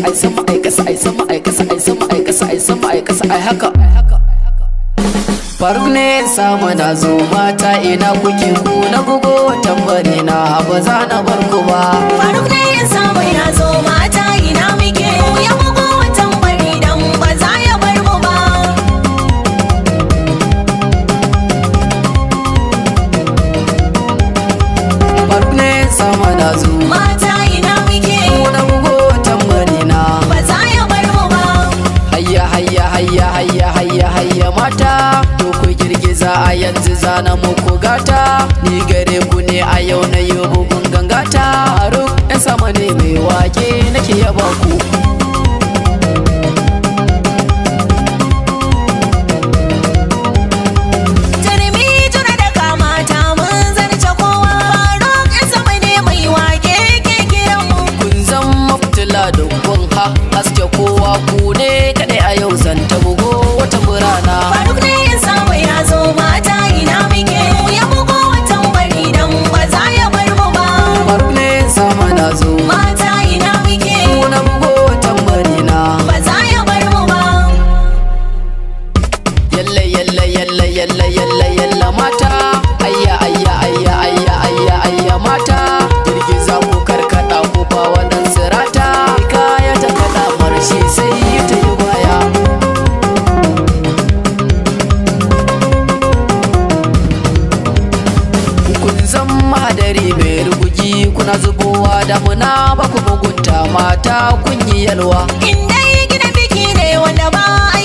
ai sama ai kasa ai sama ai kasa ai sama ai kasa ai sama ai kasa ai haka. Faruk ne samu na zo mata ina kuke ku na bugo tambari na ba za na bar ku ba. Faruk ne samu na zo mata ina muke ku ya bugo tambari dan ba za ya bar mu ba. Faruk ne samu na zo mata ina muke ku na bugo tambari na ba za ya bar mu ba. hayya hayya hayya hayya hayya hayya mata to ku girgiza a yanzu zana muku gata ni gare ku ne a yau na yi bugun gangata. Faruk ya sama ne mai wake nake yaba ku. Jarumi jira da kamata mun zarce kowa. Faruk ya sama ne mai wake ke kiran mu. Kun zama fitila da kun haske kowa ku ne kadai a yau zan ta bugo wata burana. Faruk ne samu ya zo mata ina muke ku ya bugo tambari dan ba za ya bar mu ba. Faruk ne sama na zo Mata ina muke ku na bugo tambari na ba za ya bar mu ba. yalla yalla yalla yalla yalla yalla mata ayya ayya ayya ayya ayya ayya mata girgiza ku karkada ku ba wadan sirata kaya ta kada marshi sai ta yi baya. Kun zama hadari mai rugugi kuna zubowa damuna ba ku mugunta mata kun yi yalwa. In dai gidan biki ne wanda ba a